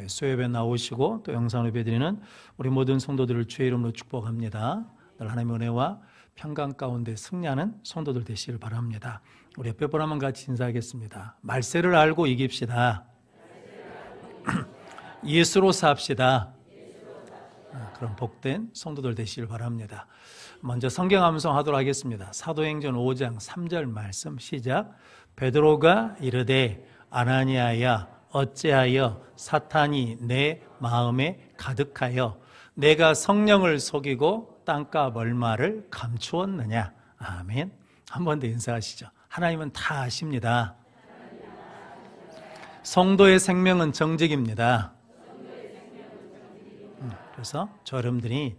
수요예배 나오시고 또 영상 예배드리는 우리 모든 성도들을 주의 이름으로 축복합니다. 늘 하나님의 은혜와 평강 가운데 승리하는 성도들 되시길 바랍니다. 우리 옆에 분 한번 같이 인사하겠습니다. 말세를 알고 이깁시다. 예수로 삽시다. 그런 복된 성도들 되시길 바랍니다. 먼저 성경 암송하도록 하겠습니다. 사도행전 5장 3절 말씀 시작. 베드로가 이르되 아나니아야 어찌하여 사탄이 내 마음에 가득하여 내가 성령을 속이고 땅값 얼마를 감추었느냐. 아멘. 한 번 더 인사하시죠. 하나님은 다 아십니다. 성도의 생명은 정직입니다. 그래서 저 여러분들이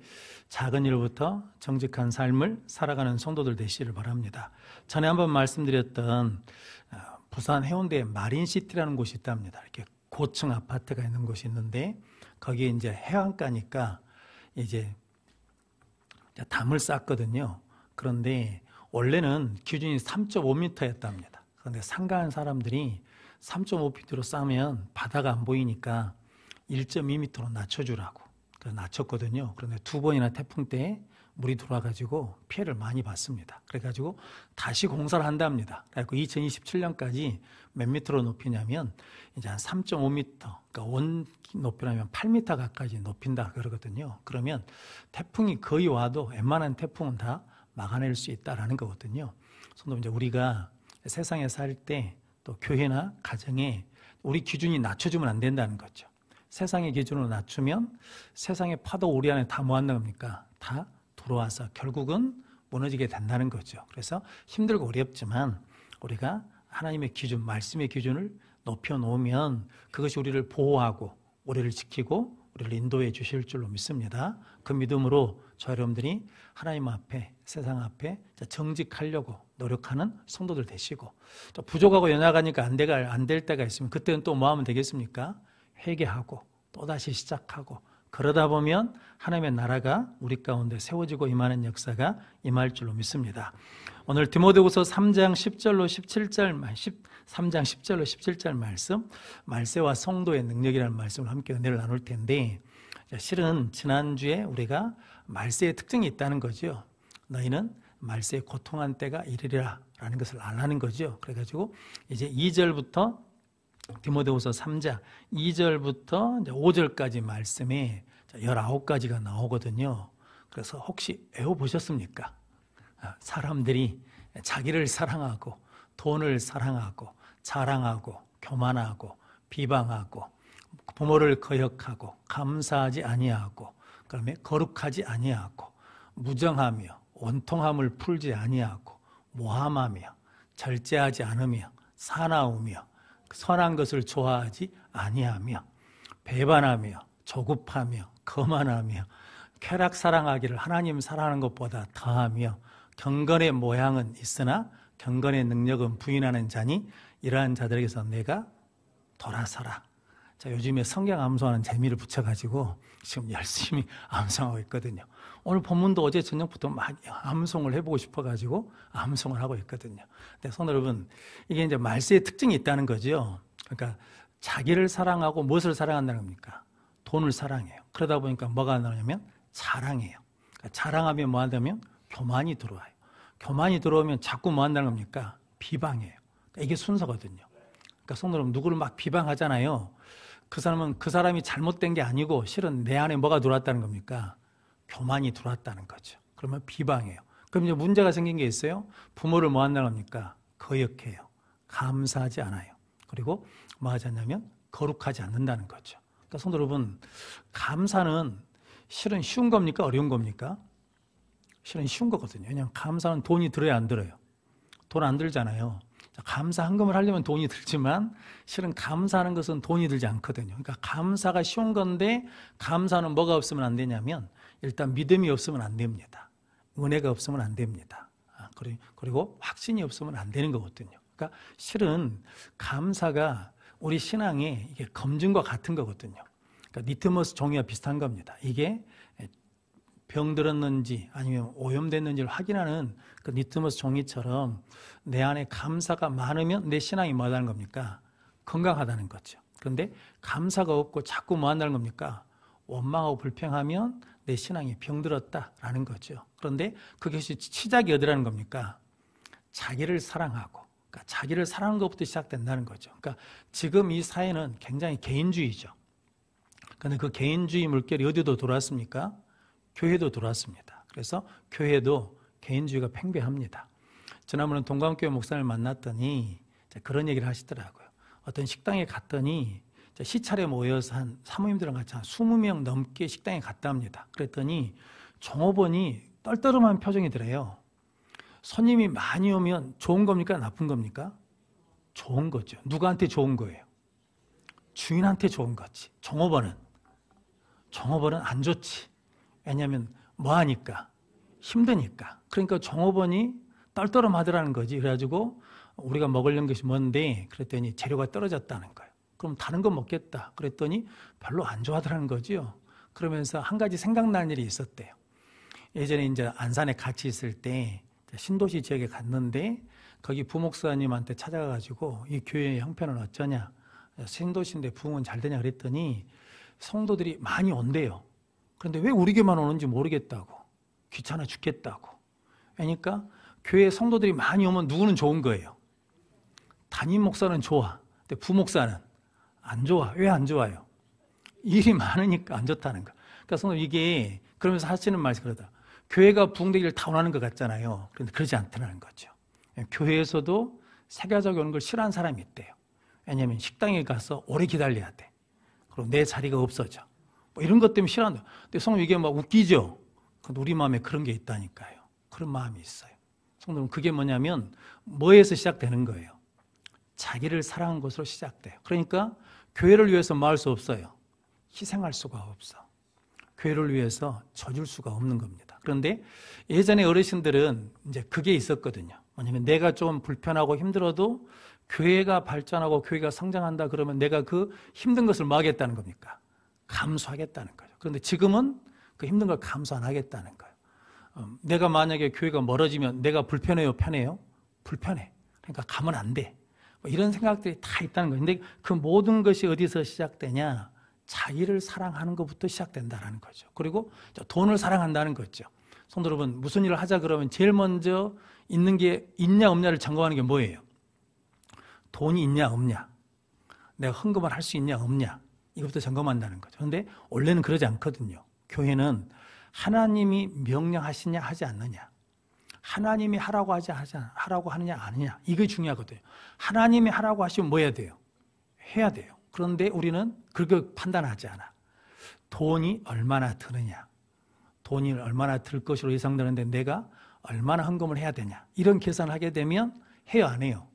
작은 일부터 정직한 삶을 살아가는 성도들 되시기를 바랍니다. 전에 한번 말씀드렸던 부산 해운대에 마린시티라는 곳이 있답니다. 이렇게 고층 아파트가 있는 곳이 있는데 거기에 이제 해안가니까 이제 담을 쌓거든요. 그런데 원래는 기준이 3.5m였답니다. 그런데 상가한 사람들이 3.5m로 쌓으면 바다가 안 보이니까 1.2m로 낮춰주라고 그래서 낮췄거든요. 그런데 2번이나 태풍 때 물이 들어와가지고 피해를 많이 받습니다. 그래가지고 다시 공사를 한답니다. 그래서 2027년까지 몇 미터로 높이냐면 이제 한 3.5m, 그러니까 원 높이라면 8m 가까이 높인다 그러거든요. 그러면 태풍이 거의 와도 웬만한 태풍은 다 막아낼 수 있다라는 거거든요. 그래서 이제 우리가 세상에 살 때 또 교회나 가정에 우리 기준이 낮춰주면 안 된다는 거죠. 세상의 기준으로 낮추면 세상의 파도 우리 안에 다 모았나 겁니까? 다 들어와서 결국은 무너지게 된다는 거죠. 그래서 힘들고 어렵지만 우리가 하나님의 기준, 말씀의 기준을 높여놓으면 그것이 우리를 보호하고 우리를 지키고 우리를 인도해 주실 줄로 믿습니다. 그 믿음으로 저 여러분들이 하나님 앞에, 세상 앞에 정직하려고 노력하는 성도들 되시고 또 부족하고 연약하니까 안 될 때가 있으면 그때는 또 뭐 하면 되겠습니까? 회개하고 또다시 시작하고 그러다 보면 하나님의 나라가 우리 가운데 세워지고 임하는 역사가 임할 줄로 믿습니다. 오늘 디모데후서 3장 10절로 17절 3장 10절로 17절 말씀, 말세와 성도의 능력이라는 말씀을 함께 은혜를 나눌 텐데 실은 지난주에 우리가 말세의 특징이 있다는 거죠. 너희는 말세에 고통한 때가 이르리라 라는 것을 알라는 거죠. 그래가지고 이제 2절부터 디모데후서 3장 2절부터 이제 5절까지 말씀에 19가지가 나오거든요. 그래서 혹시 외워보셨습니까? 사람들이 자기를 사랑하고 돈을 사랑하고 자랑하고 교만하고 비방하고 부모를 거역하고 감사하지 아니하고 그다음에 거룩하지 아니하고 무정하며 원통함을 풀지 아니하고 모함하며 절제하지 않으며 사나우며 선한 것을 좋아하지 아니하며 배반하며 조급하며 거만하며 쾌락 사랑하기를 하나님 사랑하는 것보다 더하며 경건의 모양은 있으나 경건의 능력은 부인하는 자니 이러한 자들에게서 내가 돌아서라. 자, 요즘에 성경 암송하는 재미를 붙여가지고 지금 열심히 암송하고 있거든요. 오늘 본문도 어제 저녁부터 막 암송을 해보고 싶어가지고 암송을 하고 있거든요. 근데 성도 여러분, 이게 이제 말세의 특징이 있다는 거죠. 그러니까 자기를 사랑하고 무엇을 사랑한다는 겁니까? 돈을 사랑해요. 그러다 보니까 뭐가 나오냐면 자랑해요. 그러니까 자랑하면 뭐 한다면 교만이 들어와요. 교만이 들어오면 자꾸 뭐 한다는 겁니까? 비방해요. 그러니까 이게 순서거든요. 그러니까 성도 여러분, 누구를 막 비방하잖아요. 그 사람은 그 사람이 잘못된 게 아니고 실은 내 안에 뭐가 들어왔다는 겁니까? 교만이 들어왔다는 거죠. 그러면 비방해요. 그럼 이제 문제가 생긴 게 있어요. 부모를 뭐 한다는 겁니까? 거역해요. 감사하지 않아요. 그리고 뭐 하지 않냐면 거룩하지 않는다는 거죠. 그러니까 성도 여러분, 감사는 실은 쉬운 겁니까? 어려운 겁니까? 실은 쉬운 거거든요. 왜냐하면 감사는 돈이 들어야 안 들어요. 돈 안 들잖아요. 감사 헌금을 하려면 돈이 들지만 실은 감사하는 것은 돈이 들지 않거든요. 그러니까 감사가 쉬운 건데 감사는 뭐가 없으면 안 되냐면 일단 믿음이 없으면 안 됩니다. 은혜가 없으면 안 됩니다. 그리고 확신이 없으면 안 되는 거거든요. 그러니까 실은 감사가 우리 신앙의 이게 검증과 같은 거거든요. 그러니까 리트머스 종이와 비슷한 겁니다. 이게 병들었는지 아니면 오염됐는지를 확인하는 그 리트머스 종이처럼 내 안에 감사가 많으면 내 신앙이 뭐하다는 겁니까? 건강하다는 거죠. 그런데 감사가 없고 자꾸 뭐 한다는 겁니까? 원망하고 불평하면 내 신앙이 병들었다라는 거죠. 그런데 그것이 시작이 어디라는 겁니까? 자기를 사랑하고, 그러니까 자기를 사랑하는 것부터 시작된다는 거죠. 그러니까 지금 이 사회는 굉장히 개인주의죠. 그런데 그 개인주의 물결이 어디도 들어왔습니까? 교회도 들어왔습니다. 그래서 교회도 개인주의가 팽배합니다. 지난번에 동감교회 목사님을 만났더니 그런 얘기를 하시더라고요. 어떤 식당에 갔더니 시차례 모여서 한 사모님들랑 같이 한 20명 넘게 식당에 갔다 합니다. 그랬더니 종업원이 떨떠름한 표정이더래요. 손님이 많이 오면 좋은 겁니까? 나쁜 겁니까? 좋은 거죠. 누구한테 좋은 거예요? 주인한테 좋은 거지. 종업원은 안 좋지. 왜냐하면 뭐 하니까? 힘드니까. 그러니까 종업원이 떨떠름하더라는 거지. 그래가지고 우리가 먹으려는 것이 뭔데? 그랬더니 재료가 떨어졌다는 거예요. 그럼 다른 거 먹겠다. 그랬더니 별로 안 좋아하더라는 거죠. 그러면서 한 가지 생각나는 일이 있었대요. 예전에 이제 안산에 같이 있을 때 신도시 지역에 갔는데 거기 부목사님한테 찾아가가지고 이 교회의 형편은 어쩌냐? 신도시인데 부흥은 잘 되냐? 그랬더니 성도들이 많이 온대요. 그런데 왜 우리 교회만 오는지 모르겠다고. 귀찮아 죽겠다고. 그러니까 교회 성도들이 많이 오면 누구는 좋은 거예요? 담임 목사는 좋아. 근데 부목사는 안 좋아. 왜 안 좋아요? 일이 많으니까 안 좋다는 거. 그러니까 성도 이게 그러면서 하시는 말이 그러다. 교회가 부흥되기를 다 원하는 것 같잖아요. 그런데 그러지 않다는 거죠. 교회에서도 세가족이 오는 걸 싫어하는 사람이 있대요. 왜냐하면 식당에 가서 오래 기다려야 돼. 그리고 내 자리가 없어져. 뭐 이런 것 때문에 싫어한다. 근데 성도 이게 막 웃기죠. 근데 우리 마음에 그런 게 있다니까요. 그런 마음이 있어요. 성도는 그게 뭐냐면 뭐에서 시작되는 거예요? 자기를 사랑한 것으로 시작돼요. 그러니까 교회를 위해서 뭐 할 수 없어요? 희생할 수가 없어. 교회를 위해서 져줄 수가 없는 겁니다. 그런데 예전에 어르신들은 이제 그게 있었거든요. 뭐냐면 내가 좀 불편하고 힘들어도 교회가 발전하고 교회가 성장한다 그러면 내가 그 힘든 것을 뭐 하겠다는 겁니까? 감수하겠다는 거죠. 그런데 지금은 그 힘든 걸 감수 안 하겠다는 거예요. 내가 만약에 교회가 멀어지면 내가 불편해요? 편해요? 불편해. 그러니까 가면 안 돼. 뭐 이런 생각들이 다 있다는 거예요. 근데 그 모든 것이 어디서 시작되냐? 자기를 사랑하는 것부터 시작된다는 거죠. 그리고 돈을 사랑한다는 거죠. 성도 여러분, 무슨 일을 하자 그러면 제일 먼저 있는 게 있냐 없냐를 점검하는 게 뭐예요? 돈이 있냐 없냐, 내가 헌금을 할 수 있냐 없냐, 이것부터 점검한다는 거죠. 그런데 원래는 그러지 않거든요. 교회는 하나님이 명령하시냐 하지 않느냐, 하나님이 하라고 하라고 하느냐 아니냐, 이게 중요하거든요. 하나님이 하라고 하시면 뭐 해야 돼요? 해야 돼요. 그런데 우리는 그렇게 판단하지 않아. 돈이 얼마나 드느냐, 돈이 얼마나 들 것으로 예상되는데 내가 얼마나 헌금을 해야 되냐, 이런 계산을 하게 되면 해요 안 해요?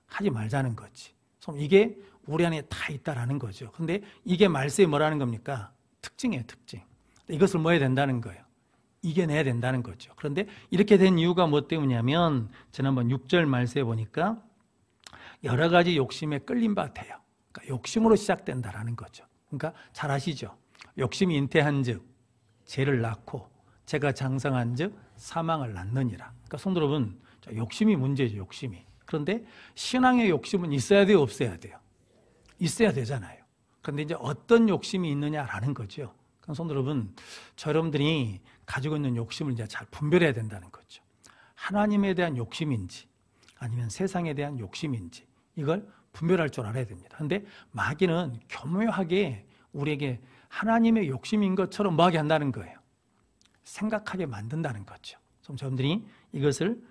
하지 말자는 거지. 이게 우리 안에 다 있다라는 거죠. 그런데 이게 말세에 뭐라는 겁니까? 특징이에요, 특징. 이것을 뭐 해야 된다는 거예요? 이겨내야 된다는 거죠. 그런데 이렇게 된 이유가 뭐 때문이냐면 지난번 6절 말세에 보니까 여러 가지 욕심에 끌림 받아요. 그러니까 욕심으로 시작된다라는 거죠. 그러니까 잘 아시죠? 욕심이 잉태한 즉 죄를 낳고 죄가 장성한 즉 사망을 낳느니라. 그러니까 성도 여러분, 욕심이 문제죠, 욕심이. 그런데 신앙의 욕심은 있어야 돼요, 없어야 돼요? 있어야 되잖아요. 그런데 이제 어떤 욕심이 있느냐라는 거죠. 그러니까 성도 여러분, 여러분들이 가지고 있는 욕심을 이제 잘 분별해야 된다는 거죠. 하나님에 대한 욕심인지 아니면 세상에 대한 욕심인지 이걸 분별할 줄 알아야 됩니다. 그런데 마귀는 교묘하게 우리에게 하나님의 욕심인 것처럼 뭐하게 한다는 거예요? 생각하게 만든다는 거죠. 그럼 여러분들이 이것을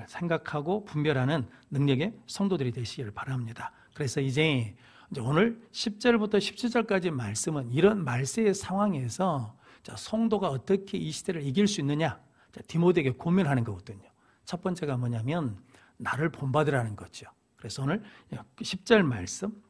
생각하고 분별하는 능력의 성도들이 되시기를 바랍니다. 그래서 이제 오늘 10절부터 17절까지 말씀은 이런 말세의 상황에서 성도가 어떻게 이 시대를 이길 수 있느냐, 디모데에게 고민하는 거거든요. 첫 번째가 뭐냐면 나를 본받으라는 거죠. 그래서 오늘 10절 말씀,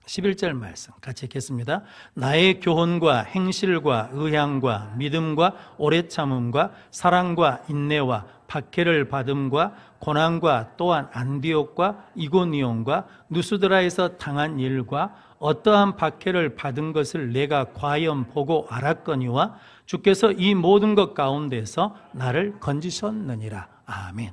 11절 말씀 같이 읽겠습니다. 나의 교훈과 행실과 의향과 믿음과 오래 참음과 사랑과 인내와 박해를 받음과 고난과 또한 안디옥과 이고니온과 누스드라에서 당한 일과 어떠한 박해를 받은 것을 내가 과연 보고 알았거니와 주께서 이 모든 것 가운데서 나를 건지셨느니라. 아멘.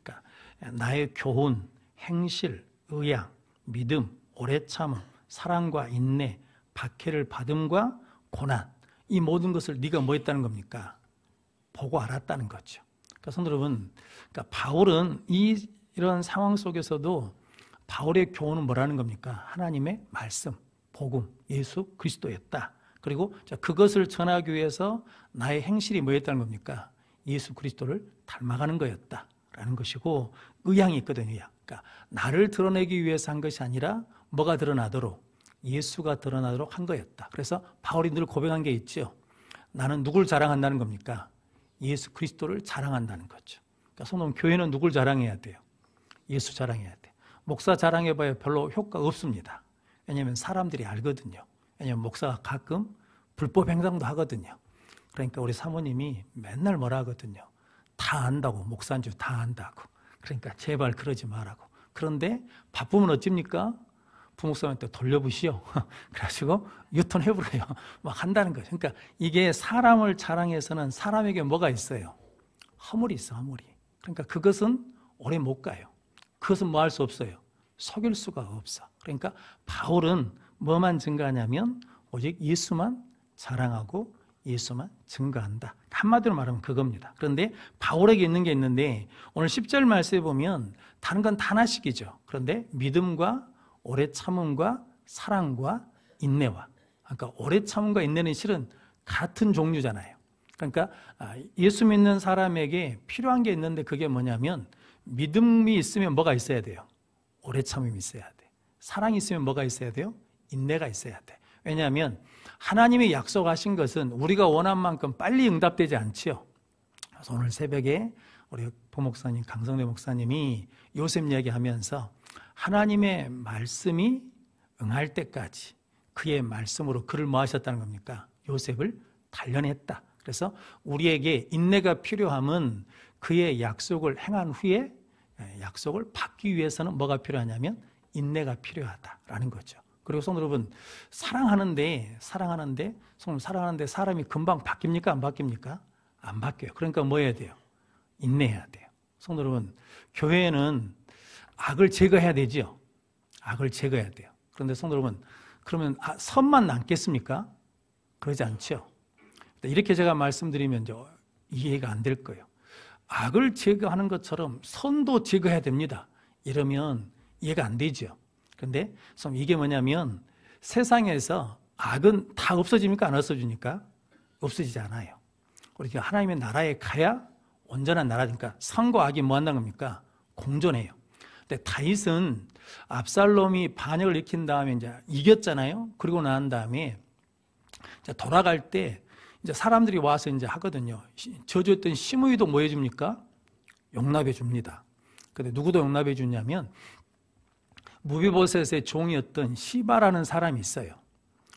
그러니까 나의 교훈, 행실, 의향, 믿음, 오래 참음, 사랑과 인내, 박해를 받음과 고난, 이 모든 것을 네가 뭐 했다는 겁니까? 보고 알았다는 거죠. 그러니까 성도 여러분, 그러니까 바울은 이런 상황 속에서도 바울의 교훈은 뭐라는 겁니까? 하나님의 말씀, 복음, 예수 그리스도였다. 그리고 그것을 전하기 위해서 나의 행실이 뭐였다는 겁니까? 예수 그리스도를 닮아가는 거였다라는 것이고, 의향이 있거든요. 그러니까 나를 드러내기 위해서 한 것이 아니라 뭐가 드러나도록, 예수가 드러나도록 한 거였다. 그래서 바울이 늘 고백한 게 있죠. 나는 누굴 자랑한다는 겁니까? 예수 그리스도를 자랑한다는 거죠. 그러니까 성도 교회는 누굴 자랑해야 돼요? 예수 자랑해야 돼요. 목사 자랑해봐야 별로 효과 없습니다. 왜냐하면 사람들이 알거든요. 왜냐하면 목사가 가끔 불법 행동도 하거든요. 그러니까 우리 사모님이 맨날 뭐라 하거든요. 다 안다고, 목사인 줄 다 안다고. 그러니까 제발 그러지 말라고. 그런데 바쁘면 어쩝니까? 부목사한테 돌려보시오. 그래가지고 유턴해버려요. 막 한다는 거죠. 그러니까 이게 사람을 자랑해서는 사람에게 뭐가 있어요? 허물이 있어, 허물이. 그러니까 그것은 오래 못 가요. 그것은 뭐 할 수 없어요? 속일 수가 없어. 그러니까 바울은 뭐만 증거하냐면 오직 예수만 자랑하고 예수만 증거한다. 한마디로 말하면 그겁니다. 그런데 바울에게 있는 게 있는데 오늘 10절 말씀에 보면 다른 건 다 하나씩이죠. 그런데 믿음과 오래 참음과 사랑과 인내와, 그러니까 오래 참음과 인내는 실은 같은 종류잖아요. 그러니까 예수 믿는 사람에게 필요한 게 있는데 그게 뭐냐면 믿음이 있으면 뭐가 있어야 돼요? 오래 참음이 있어야 돼. 사랑이 있으면 뭐가 있어야 돼요? 인내가 있어야 돼. 왜냐하면 하나님이 약속하신 것은 우리가 원한 만큼 빨리 응답되지 않지요. 그래서 오늘 새벽에 우리 부목사님, 강성래 목사님이 요셉 이야기하면서 하나님의 말씀이 응할 때까지 그의 말씀으로 그를 뭐 하셨다는 겁니까? 요셉을 단련했다. 그래서 우리에게 인내가 필요함은 그의 약속을 행한 후에 약속을 받기 위해서는 뭐가 필요하냐면 인내가 필요하다라는 거죠. 그리고 성도 여러분, 사랑하는데 사람이 금방 바뀝니까? 안 바뀝니까? 안 바뀌어요. 그러니까 뭐 해야 돼요? 인내해야 돼요. 성도 여러분, 교회에는 악을 제거해야 되죠. 악을 제거해야 돼요. 그런데 성도 여러분, 그러면 선만 남겠습니까? 그러지 않죠. 이렇게 제가 말씀드리면 이해가 안 될 거예요. 악을 제거하는 것처럼 선도 제거해야 됩니다. 이러면 이해가 안 되죠. 그런데 이게 뭐냐면 세상에서 악은 다 없어집니까? 안 없어집니까? 없어지지 않아요. 우리가 하나님의 나라에 가야 온전한 나라니까 선과 악이 뭐 한다는 겁니까? 공존해요. 근데 다윗은 압살롬이 반역을 일으킨 다음에 이제 이겼잖아요. 그리고 난 다음에 이제 돌아갈 때 이제 사람들이 와서 이제 하거든요. 저주했던 시므이도 뭐 해줍니까? 용납해 줍니다. 근데 누구도 용납해 주냐면 무비보셋의 종이었던 시바라는 사람이 있어요.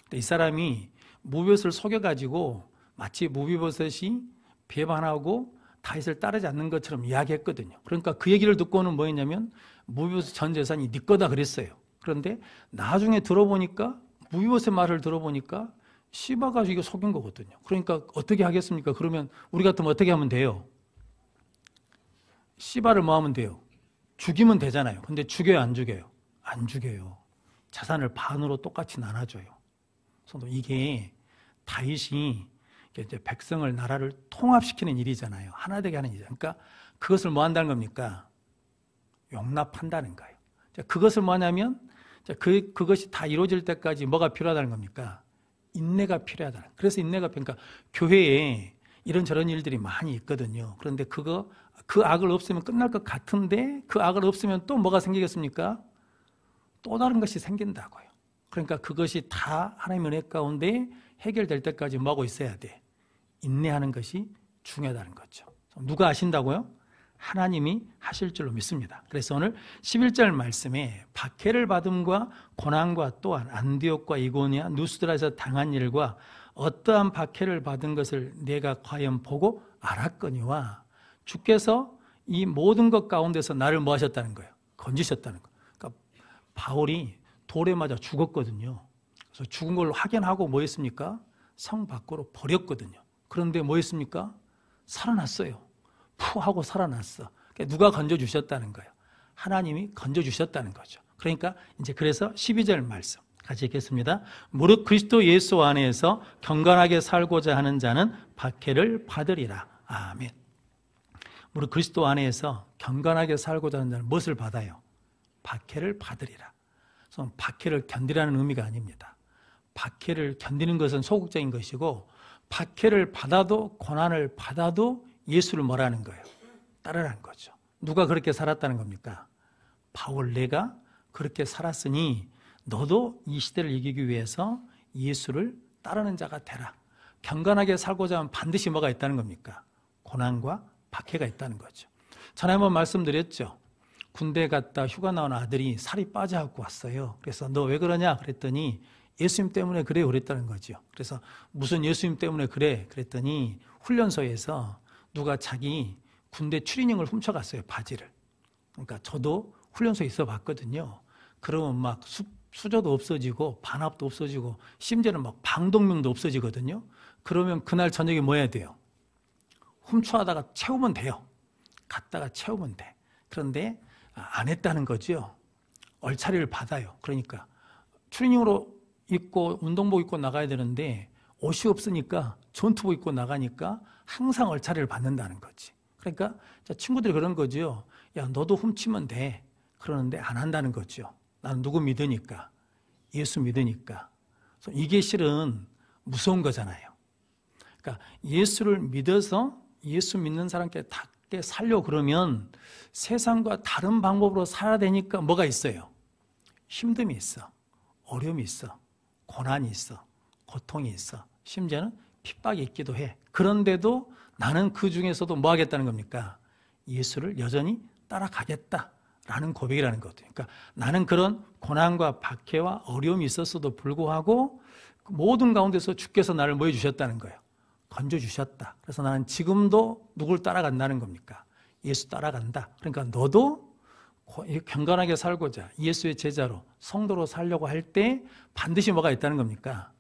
근데 이 사람이 무비보셋을 속여가지고 마치 무비보셋이 배반하고 다윗을 따르지 않는 것처럼 이야기했거든요. 그러니까 그 얘기를 듣고는 뭐였냐면 무비보셋 전 재산이 네 거다 그랬어요. 그런데 나중에 들어보니까 무비보셋 말을 들어보니까 시바가 이거 속인 거거든요. 그러니까 어떻게 하겠습니까? 그러면 우리 같으면 어떻게 하면 돼요? 시바를 뭐 하면 돼요? 죽이면 되잖아요. 근데 죽여요, 안 죽여요? 안 죽여요. 자산을 반으로 똑같이 나눠줘요. 이게 다윗이 이제 백성을, 나라를 통합시키는 일이잖아요. 하나 되게 하는 일이잖아요. 그러니까 그것을 뭐 한다는 겁니까? 용납한다는 거예요. 그것을 뭐 하냐면 그것이 다 이루어질 때까지 뭐가 필요하다는 겁니까? 인내가 필요하다. 그래서 인내가 필요하니까 교회에 이런저런 일들이 많이 있거든요. 그런데 그 악을 없애면 끝날 것 같은데 그 악을 없애면 또 뭐가 생기겠습니까? 또 다른 것이 생긴다고요. 그러니까 그것이 다 하나님의 은혜 가운데 해결될 때까지 뭐하고 있어야 돼? 인내하는 것이 중요하다는 거죠. 누가 하신다고요? 하나님이 하실 줄로 믿습니다. 그래서 오늘 11절 말씀에 박해를 받음과 고난과 또한 안디옥과 이고니아, 누스드라에서 당한 일과 어떠한 박해를 받은 것을 내가 과연 보고 알았거니와 주께서 이 모든 것 가운데서 나를 뭐 하셨다는 거예요? 건지셨다는 거예요. 그러니까 바울이 돌에 맞아 죽었거든요. 그래서 죽은 걸 확인하고 뭐 했습니까? 성 밖으로 버렸거든요. 그런데 뭐 했습니까? 살아났어요. 푸 하고 살아났어. 그러니까 누가 건져주셨다는 거예요? 하나님이 건져주셨다는 거죠. 그러니까 이제 그래서 12절 말씀. 같이 읽겠습니다. 무릇 그리스도 예수 안에서 경건하게 살고자 하는 자는 박해를 받으리라. 아멘. 무릇 그리스도 안에서 경건하게 살고자 하는 자는 무엇을 받아요? 박해를 받으리라. 그래서 박해를 견디라는 의미가 아닙니다. 박해를 견디는 것은 소극적인 것이고, 박해를 받아도, 고난을 받아도 예수를 뭐라는 거예요? 따르라는 거죠. 누가 그렇게 살았다는 겁니까? 바울, 내가 그렇게 살았으니 너도 이 시대를 이기기 위해서 예수를 따르는 자가 되라. 경건하게 살고자 하면 반드시 뭐가 있다는 겁니까? 고난과 박해가 있다는 거죠. 전에 한번 말씀드렸죠. 군대 갔다 휴가 나온 아들이 살이 빠져갖고 왔어요. 그래서 너 왜 그러냐 그랬더니 예수님 때문에 그래요 그랬다는 거죠. 그래서 무슨 예수님 때문에 그래 그랬더니 훈련소에서 누가 자기 군대 추리닝을 훔쳐갔어요, 바지를. 그러니까 저도 훈련소에 있어 봤거든요. 그러면 막 수저도 없어지고 반합도 없어지고 심지어는 막 방독면도 없어지거든요. 그러면 그날 저녁에 뭐 해야 돼요? 훔쳐하다가 채우면 돼요. 갔다가 채우면 돼. 그런데 안 했다는 거죠. 얼차리를 받아요. 그러니까 추리닝으로 입고 운동복 입고 나가야 되는데 옷이 없으니까 전투복 입고 나가니까 항상 얼차리를 받는다는 거지. 그러니까 친구들이 그런 거죠. 야, 너도 훔치면 돼. 그러는데 안 한다는 거죠. 나는 누구 믿으니까? 예수 믿으니까. 그래서 이게 실은 무서운 거잖아요. 그러니까 예수를 믿어서 예수 믿는 사람께 닿게 살려고 그러면 세상과 다른 방법으로 살아야 되니까 뭐가 있어요? 힘듦이 있어. 어려움이 있어. 고난이 있어. 고통이 있어. 심지어는 핍박이 있기도 해. 그런데도 나는 그 중에서도 뭐 하겠다는 겁니까? 예수를 여전히 따라가겠다라는 고백이라는 거거든요. 그러니까 나는 그런 고난과 박해와 어려움이 있었어도 불구하고 모든 가운데서 주께서 나를 뭐 해주셨다는 거예요? 건져주셨다. 그래서 나는 지금도 누굴 따라간다는 겁니까? 예수 따라간다. 그러니까 너도 경건하게 살고자 예수의 제자로 성도로 살려고 할 때 반드시 뭐가 있다는 겁니까?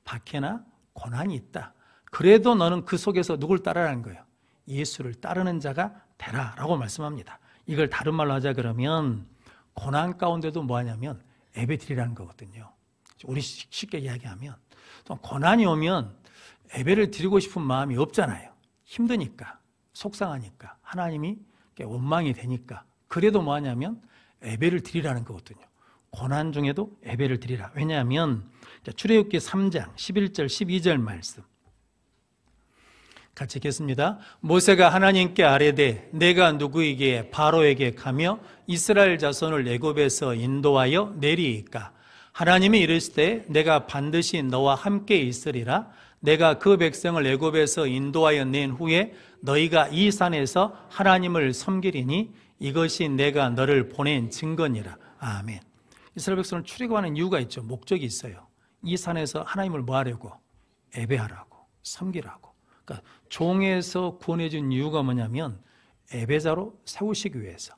박해나 고난이 있다. 그래도 너는 그 속에서 누굴 따르라는 거예요? 예수를 따르는 자가 되라라고 말씀합니다. 이걸 다른 말로 하자 그러면 고난 가운데도 뭐 하냐면 예배 드리라는 거거든요. 우리 쉽게 이야기하면 고난이 오면 예배를 드리고 싶은 마음이 없잖아요. 힘드니까, 속상하니까, 하나님이 원망이 되니까. 그래도 뭐 하냐면 예배를 드리라는 거거든요. 고난 중에도 예배를 드리라. 왜냐하면 출애굽기 3장 11절 12절 말씀 같이 읽겠습니다. 모세가 하나님께 아뢰되 내가 누구에게 바로에게 가며 이스라엘 자손을 애굽에서 인도하여 내리이까? 하나님이 이르시되 내가 반드시 너와 함께 있으리라. 내가 그 백성을 애굽에서 인도하여 낸 후에 너희가 이 산에서 하나님을 섬기리니 이것이 내가 너를 보낸 증거니라. 아멘. 이스라엘 백성을 출애굽하는 이유가 있죠. 목적이 있어요. 이 산에서 하나님을 뭐 하려고? 예배하라고, 섬기라고. 그러니까 종에서 구원해 준 이유가 뭐냐면 예배자로 세우시기 위해서.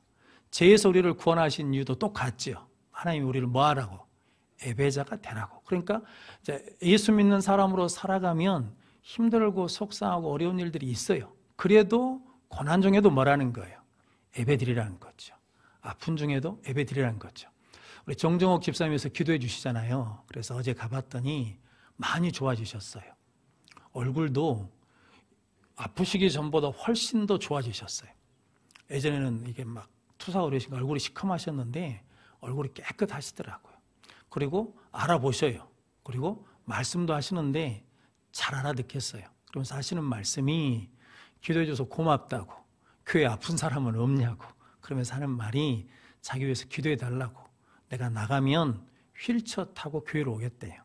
죄에서 우리를 구원하신 이유도 똑같죠. 하나님이 우리를 뭐 하라고? 예배자가 되라고. 그러니까 예수 믿는 사람으로 살아가면 힘들고 속상하고 어려운 일들이 있어요. 그래도 고난 중에도 뭐라는 거예요? 예배 드리라는 거죠. 아픈 중에도 예배 드리라는 거죠. 우리 정정옥 집사님께서 기도해 주시잖아요. 그래서 어제 가봤더니 많이 좋아지셨어요. 얼굴도 아프시기 전보다 훨씬 더 좋아지셨어요. 예전에는 이게 막 투사 어르신 얼굴이 시커마셨는데 얼굴이 깨끗하시더라고요. 그리고 알아보셔요. 그리고 말씀도 하시는데 잘 알아듣겠어요. 그러면서 하시는 말씀이 기도해 줘서 고맙다고, 교회 아픈 사람은 없냐고, 그러면서 하는 말이 자기 위해서 기도해 달라고, 내가 나가면 휠체어 타고 교회로 오겠대요.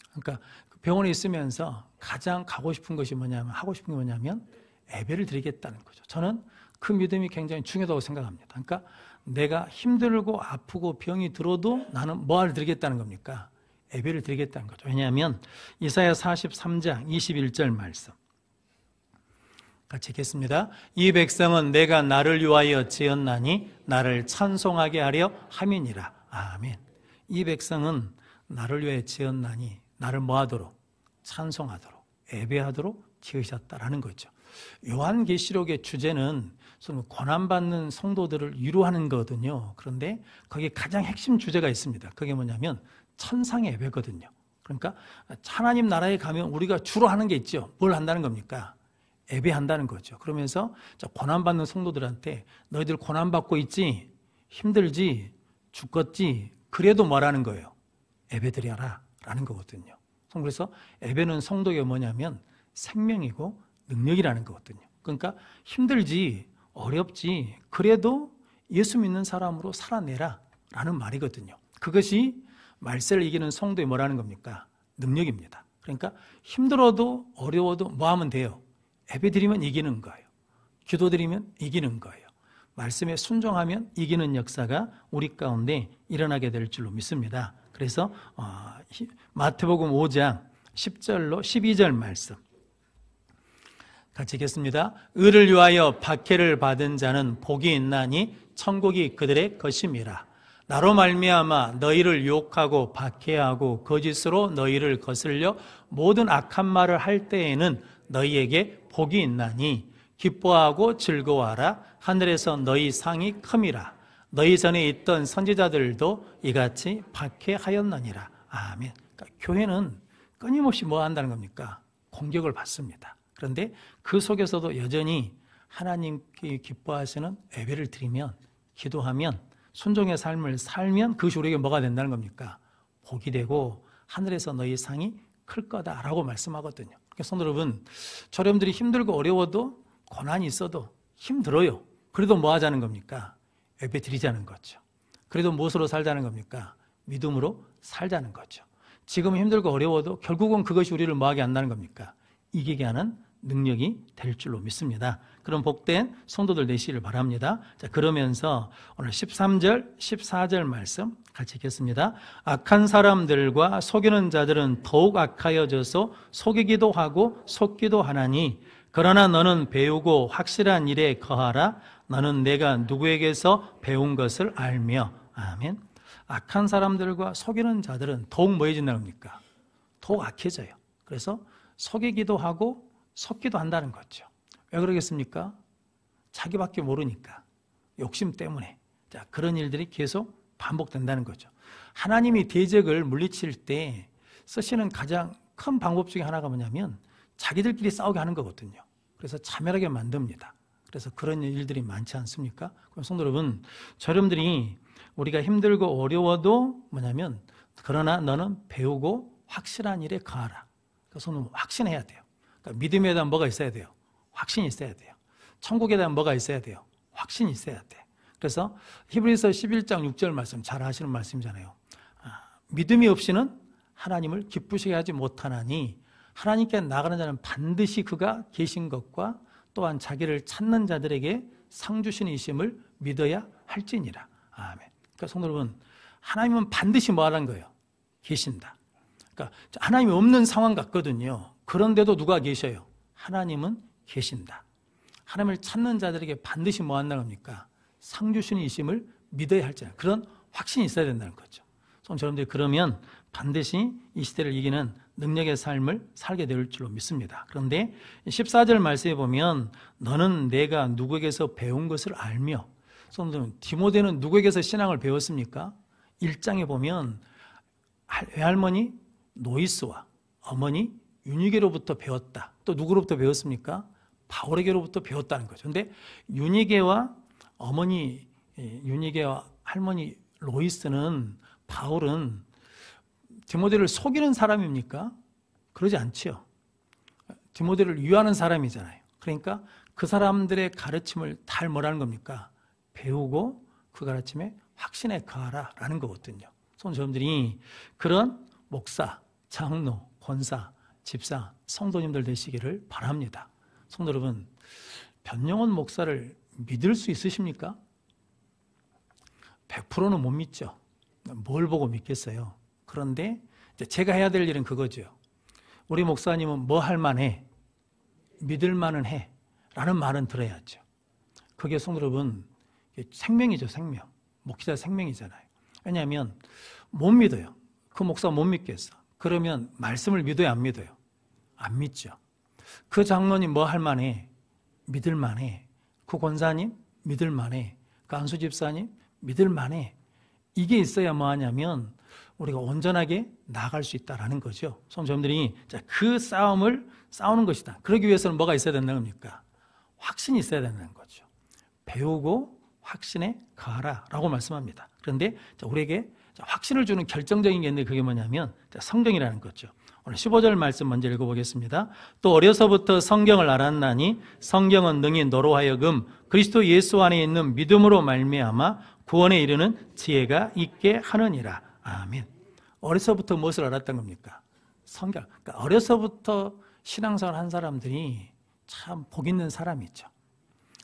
그러니까 병원에 있으면서 가장 가고 싶은 것이 뭐냐면, 하고 싶은 게 뭐냐면 예배를 드리겠다는 거죠. 저는 그 믿음이 굉장히 중요하다고 생각합니다. 그러니까 내가 힘들고 아프고 병이 들어도 나는 뭐를 드리겠다는 겁니까? 예배를 드리겠다는 거죠. 왜냐하면 이사야 43장 21절 말씀 같이 읽겠습니다. 이 백성은 내가 나를 위하여 지었나니 나를 찬송하게 하려 함이니라. 아멘. 이 백성은 나를 위하여 지었나니 나를 뭐하도록? 찬송하도록, 예배하도록 지으셨다라는 거죠. 요한계시록의 주제는 고난받는 성도들을 위로하는 거거든요. 그런데 거기에 가장 핵심 주제가 있습니다. 그게 뭐냐면 천상의 예배거든요. 그러니까 하나님 나라에 가면 우리가 주로 하는 게 있죠. 뭘 한다는 겁니까? 예배한다는 거죠. 그러면서 고난받는 성도들한테 너희들 고난받고 있지? 힘들지? 죽겠지? 그래도 뭐라는 거예요? 예배드려라 라는 거거든요. 그래서 예배는 성도가 뭐냐면 생명이고 능력이라는 거거든요. 그러니까 힘들지, 어렵지, 그래도 예수 믿는 사람으로 살아내라 라는 말이거든요. 그것이 말세를 이기는 성도의 뭐라는 겁니까? 능력입니다. 그러니까 힘들어도 어려워도 뭐 하면 돼요? 예배 드리면 이기는 거예요. 기도 드리면 이기는 거예요. 말씀에 순종하면 이기는 역사가 우리 가운데 일어나게 될 줄로 믿습니다. 그래서 마태복음 5장 10절로 12절 말씀 같이 읽겠습니다. 의를 위하여 박해를 받은 자는 복이 있나니 천국이 그들의 것임이라. 나로 말미암아 너희를 유혹하고 박해하고 거짓으로 너희를 거슬려 모든 악한 말을 할 때에는 너희에게 복이 있나니 기뻐하고 즐거워하라. 하늘에서 너희 상이 큼이라. 너희 전에 있던 선지자들도 이같이 박해하였느니라. 아멘. 그러니까 교회는 끊임없이 뭐 한다는 겁니까? 공격을 받습니다. 그런데 그 속에서도 여전히 하나님께 기뻐하시는 예배를 드리면, 기도하면, 순종의 삶을 살면 그것이 우리에게 뭐가 된다는 겁니까? 복이 되고 하늘에서 너희 상이 클 거다라고 말씀하거든요. 성도 여러분, 여러분들이 힘들고 어려워도 고난이 있어도 힘들어요. 그래도 뭐 하자는 겁니까? 예배 드리자는 거죠. 그래도 무엇으로 살자는 겁니까? 믿음으로 살자는 거죠. 지금 힘들고 어려워도 결국은 그것이 우리를 뭐하게 한다는 겁니까? 이기게 하는 능력이 될 줄로 믿습니다. 그런 복된 성도들 되시기를 바랍니다. 자, 그러면서 오늘 13절, 14절 말씀 같이 읽겠습니다. 악한 사람들과 속이는 자들은 더욱 악하여져서 속이기도 하고 속기도 하나니 그러나 너는 배우고 확실한 일에 거하라. 너는 내가 누구에게서 배운 것을 알며. 아멘. 악한 사람들과 속이는 자들은 더욱 뭐해진다는 겁니까? 더욱 악해져요. 그래서 속이기도 하고 속기도 한다는 거죠. 왜 그러겠습니까? 자기밖에 모르니까. 욕심 때문에. 자, 그런 일들이 계속 반복된다는 거죠. 하나님이 대적을 물리칠 때 쓰시는 가장 큰 방법 중에 하나가 뭐냐면 자기들끼리 싸우게 하는 거거든요. 그래서 자멸하게 만듭니다. 그래서 그런 일들이 많지 않습니까? 그럼 성도 여러분, 여러분들이 우리가 힘들고 어려워도 뭐냐면 그러나 너는 배우고 확실한 일에 거하라. 그래서 확신해야 돼요. 그러니까 믿음에 대한 뭐가 있어야 돼요? 확신이 있어야 돼요. 천국에 대한 뭐가 있어야 돼요? 확신이 있어야 돼. 그래서 히브리서 11장 6절 말씀 잘 아시는 말씀이잖아요. 믿음이 없이는 하나님을 기쁘시게 하지 못하나니 하나님께 나가는 자는 반드시 그가 계신 것과 또한 자기를 찾는 자들에게 상 주시는 이심을 믿어야 할지니라. 아멘. 그러니까 성도 여러분, 하나님은 반드시 뭐 하라는 거예요? 계신다. 그러니까 하나님이 없는 상황 같거든요. 그런데도 누가 계셔요? 하나님은 계신다. 하나님을 찾는 자들에게 반드시 뭐 한다는 겁니까? 상 주시는 이심을 믿어야 할지, 그런 확신이 있어야 된다는 거죠. 여러분들이 그러면 반드시 이 시대를 이기는 능력의 삶을 살게 될 줄로 믿습니다. 그런데 14절 말씀에 보면 너는 내가 누구에게서 배운 것을 알며, 디모데는 누구에게서 신앙을 배웠습니까? 1장에 보면 외할머니 노이스와 어머니 유니게로부터 배웠다. 또 누구로부터 배웠습니까? 바울에게로부터 배웠다는 거죠. 그런데 유니게와 어머니 유니게와 할머니 로이스는, 바울은 디모데를 속이는 사람입니까? 그러지 않죠. 디모데를 위하는 사람이잖아요. 그러니까 그 사람들의 가르침을 잘 뭐라는 겁니까? 배우고 그 가르침에 확신에 거하라 라는 거거든요. 여러분들이 그런 목사, 장로, 권사, 집사, 성도님들 되시기를 바랍니다. 성도 여러분, 변영원 목사를 믿을 수 있으십니까? 100%는 못 믿죠. 뭘 보고 믿겠어요? 그런데 제가 해야 될 일은 그거죠. 우리 목사님은 뭐 할 만해? 믿을 만은 해 라는 말은 들어야죠. 그게 성도 여러분 생명이죠. 생명. 목회자 생명이잖아요. 왜냐하면 못 믿어요. 그 목사 못 믿겠어. 그러면 말씀을 믿어요? 안 믿어요? 안 믿죠. 그 장로님 뭐 할 만해? 믿을 만해. 그 권사님 믿을 만해. 그 안수 집사님 믿을 만해. 이게 있어야 뭐 하냐면 우리가 온전하게 나아갈 수 있다는 거죠. 성도님들이 그 싸움을 싸우는 것이다. 그러기 위해서는 뭐가 있어야 된다는 겁니까? 확신이 있어야 된다는 거죠. 배우고 확신에 거하라 라고 말씀합니다. 그런데 우리에게 확신을 주는 결정적인 게 있는데 그게 뭐냐면 성경이라는 거죠. 오늘 15절 말씀 먼저 읽어보겠습니다. 또 어려서부터 성경을 알았나니 성경은 능히 너로 하여금 그리스도 예수 안에 있는 믿음으로 말미암아 구원에 이르는 지혜가 있게 하느니라. 아멘. 어려서부터 무엇을 알았던 겁니까? 성경. 그러니까 어려서부터 신앙생활 한 사람들이 참 복 있는 사람이죠.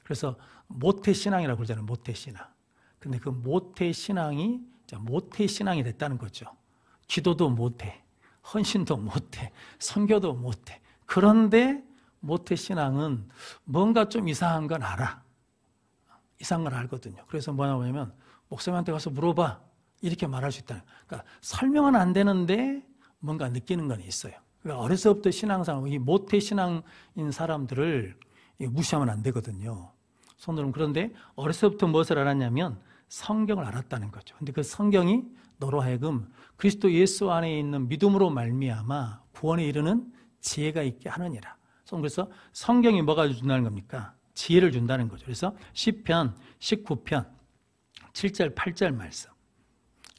그래서 모태신앙이라고 그러잖아요. 모태신앙. 근데 그 모태신앙이 모태신앙이 됐다는 거죠. 기도도 못해, 헌신도 못해, 선교도 못해. 그런데 모태신앙은 뭔가 좀 이상한 건 알아. 이상한 걸 알거든요. 그래서 뭐냐고 하면 목사님한테 가서 물어봐. 이렇게 말할 수 있다는. 그러니까 설명은 안 되는데 뭔가 느끼는 건 있어요. 그러니까 어려서부터 신앙생활, 이 모태신앙인 사람들을 무시하면 안 되거든요. 성도는 그런데 어려서부터 무엇을 알았냐면 성경을 알았다는 거죠. 근데 그 성경이 너로 하여금 그리스도 예수 안에 있는 믿음으로 말미암아 구원에 이르는 지혜가 있게 하느니라. 그래서 성경이 뭐가 준다는 겁니까? 지혜를 준다는 거죠. 그래서 시편 19편 7절 8절 말씀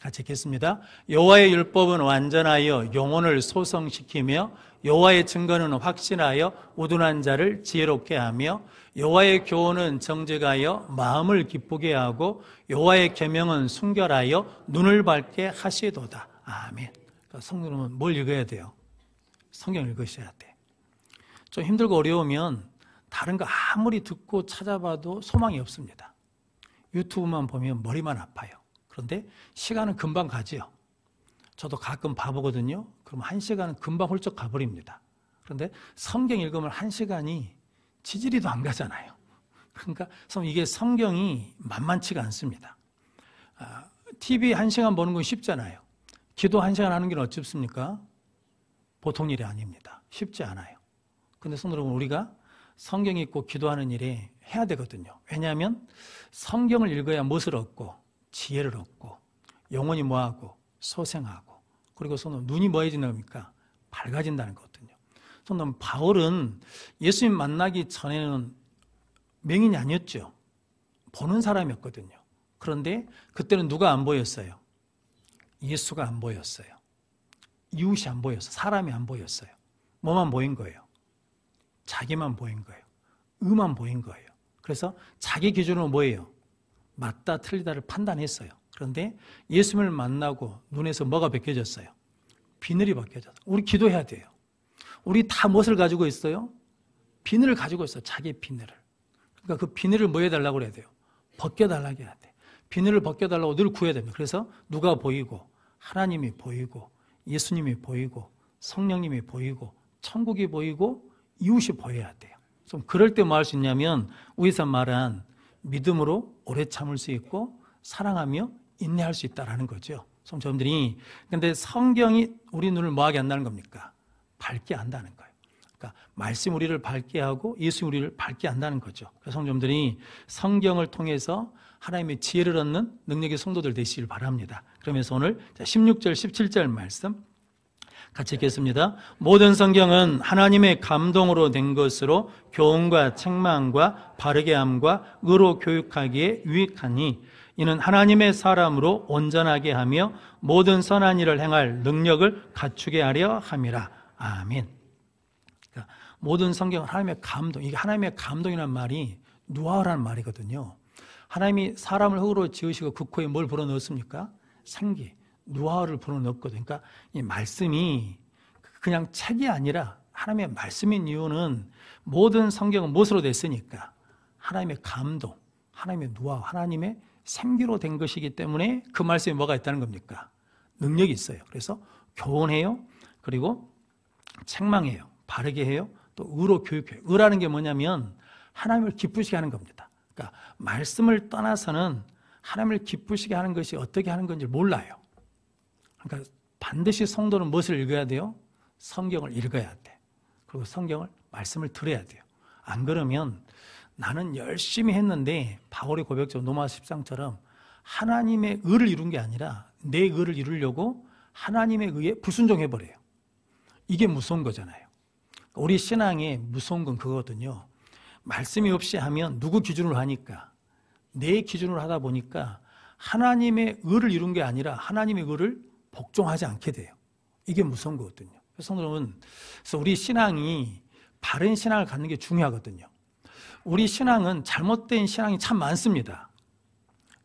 같이 읽겠습니다. 여호와의 율법은 완전하여 영혼을 소성시키며 여호와의 증거는 확신하여 우둔한 자를 지혜롭게 하며 여호와의 교훈은 정직하여 마음을 기쁘게 하고 여호와의 계명은 순결하여 눈을 밝게 하시도다. 아멘. 그러니까 성도는 뭘 읽어야 돼요? 성경 읽으셔야 돼. 좀 힘들고 어려우면 다른 거 아무리 듣고 찾아봐도 소망이 없습니다. 유튜브만 보면 머리만 아파요. 그런데 시간은 금방 가지요. 저도 가끔 봐보거든요. 그럼 1시간은 금방 훌쩍 가버립니다. 그런데 성경 읽으면 1시간이 지지리도 안 가잖아요. 그러니까 이게 성경이 만만치가 않습니다. TV 1시간 보는 건 쉽잖아요. 기도 1시간 하는 게 어렵습니까? 보통 일이 아닙니다. 쉽지 않아요. 그런데 성도 여러분, 우리가 성경 읽고 기도하는 일에 해야 되거든요. 왜냐하면 성경을 읽어야 무엇을 얻고 지혜를 얻고 영혼이 뭐하고 소생하고 그리고 눈이 뭐해진다는 겁니까? 밝아진다는 거거든요. 성도 바울은 예수님 만나기 전에는 명인이 아니었죠. 보는 사람이었거든요. 그런데 그때는 누가 안 보였어요? 예수가 안 보였어요. 이웃이 안 보였어요. 사람이 안 보였어요. 뭐만 보인 거예요? 자기만 보인 거예요. 의만 보인 거예요. 그래서 자기 기준으로 뭐예요? 맞다 틀리다를 판단했어요. 그런데 예수님을 만나고 눈에서 뭐가 벗겨졌어요? 비늘이 벗겨졌어요. 우리 기도해야 돼요. 우리 다 무엇을 가지고 있어요? 비늘을 가지고 있어요. 자기의 비늘을. 그러니까 그 비늘을 뭐 해달라고 그래야 돼요? 벗겨달라고 해야 돼. 비늘을 벗겨달라고 늘 구해야 됩니다. 그래서 누가 보이고 하나님이 보이고 예수님이 보이고 성령님이 보이고 천국이 보이고 이웃이 보여야 돼요. 좀 그럴 때 뭐 할 수 있냐면 위에서 말한 믿음으로 오래 참을 수 있고 사랑하며 인내할 수 있다라는 거죠. 성도님들이 근데 성경이 우리 눈을 뭐하게 한다는 겁니까? 밝게 한다는 거예요. 그러니까 말씀 우리를 밝게 하고 예수 우리를 밝게 한다는 거죠. 그래서 성도님들이 성경을 통해서 하나님의 지혜를 얻는 능력의 성도들 되시길 바랍니다. 그러면서 오늘 16절 17절 말씀 같이 읽겠습니다. 모든 성경은 하나님의 감동으로 된 것으로 교훈과 책망과 바르게 함과 의로 교육하기에 유익하니 이는 하나님의 사람으로 온전하게 하며 모든 선한 일을 행할 능력을 갖추게 하려 함이라. 아멘. 그러니까 모든 성경은 하나님의 감동, 이게 하나님의 감동이라는 말이 누아라는 말이거든요. 하나님이 사람을 흙으로 지으시고 그 코에 뭘 불어넣었습니까? 생기. 누아를 불어넣었거든요. 그러니까 이 말씀이 그냥 책이 아니라 하나님의 말씀인 이유는 모든 성경은 무엇으로 됐으니까 하나님의 감동, 하나님의 누아, 하나님의 생기로 된 것이기 때문에 그 말씀에 뭐가 있다는 겁니까? 능력이 있어요. 그래서 교훈해요. 그리고 책망해요. 바르게 해요. 또 의로 교육해요. 의라는 게 뭐냐면 하나님을 기쁘시게 하는 겁니다. 그러니까 말씀을 떠나서는 하나님을 기쁘시게 하는 것이 어떻게 하는 건지 몰라요. 그러니까 반드시 성도는 무엇을 읽어야 돼요? 성경을 읽어야 돼. 그리고 성경을 말씀을 들어야 돼요. 안 그러면 나는 열심히 했는데 바울의 고백처럼 로마 13장처럼 하나님의 의를 이룬 게 아니라 내 의를 이루려고 하나님에 의해 불순종해버려요. 이게 무서운 거잖아요. 우리 신앙에 무서운 건 그거거든요. 말씀이 없이 하면 누구 기준으로 하니까, 내 기준으로 하다 보니까 하나님의 의를 이룬 게 아니라 하나님의 의를 복종하지 않게 돼요. 이게 무서운 거거든요. 그래서 우리 신앙이 바른 신앙을 갖는 게 중요하거든요. 우리 신앙은 잘못된 신앙이 참 많습니다.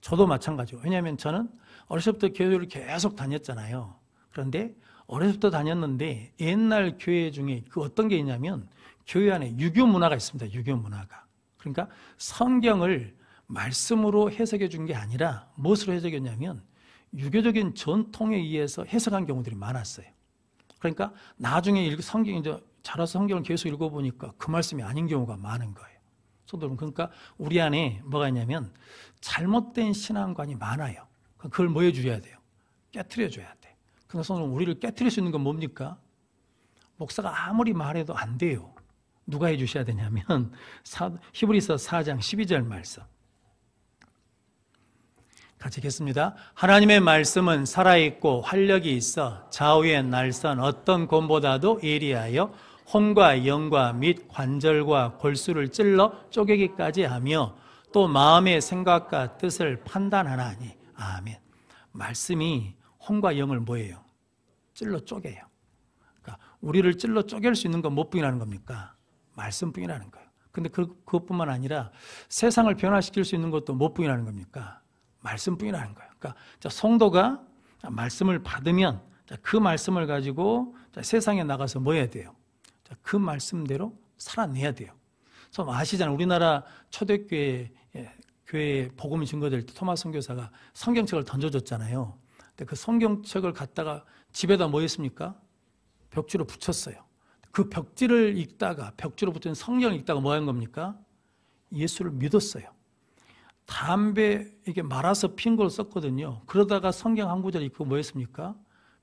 저도 마찬가지고. 왜냐하면 저는 어렸을 때부터 교회를 계속 다녔잖아요. 그런데 어렸을 때 다녔는데 옛날 교회 중에 그 어떤 게 있냐면 교회 안에 유교 문화가 있습니다. 유교 문화가. 그러니까 성경을 말씀으로 해석해 준 게 아니라 무엇으로 해석했냐면 유교적인 전통에 의해서 해석한 경우들이 많았어요. 그러니까 나중에 성경 이제 자라서 성경을 계속 읽어보니까 그 말씀이 아닌 경우가 많은 거예요. 그러니까 우리 안에 뭐가 있냐면 잘못된 신앙관이 많아요. 그걸 뭐 해줘야 돼요? 깨트려 줘야 돼. 그래서 우리를 깨트릴 수 있는 건 뭡니까? 목사가 아무리 말해도 안 돼요. 누가 해주셔야 되냐면 히브리서 4장 12절 말씀 같이 읽겠습니다. 하나님의 말씀은 살아있고 활력이 있어 좌우의 날선 어떤 곰보다도 예리하여 혼과 영과 및 관절과 골수를 찔러 쪼개기까지 하며 또 마음의 생각과 뜻을 판단하나니. 아멘. 말씀이 혼과 영을 뭐예요? 찔러 쪼개요. 그러니까 우리를 찔러 쪼갤 수 있는 건 못 부인하는 겁니까? 말씀 부인하는 거예요. 근데 그것뿐만 아니라 세상을 변화시킬 수 있는 것도 못 부인하는 겁니까? 말씀 부인하는 거예요. 그러니까 성도가 말씀을 받으면 그 말씀을 가지고 세상에 나가서 뭐 해야 돼요? 그 말씀대로 살아내야 돼요. 그래서 아시잖아요. 우리나라 초대교회 교회에 복음이 증거될 때 토마스 선교사가 성경책을 던져줬잖아요. 근데 그 성경책을 갖다가 집에다 뭐 했습니까? 벽지로 붙였어요. 그 벽지를 읽다가 벽지로 붙은 성경을 읽다가 뭐 한 겁니까? 예수를 믿었어요. 담배 이게 말아서 핀 걸 썼거든요. 그러다가 성경 한 구절 읽고 뭐 했습니까?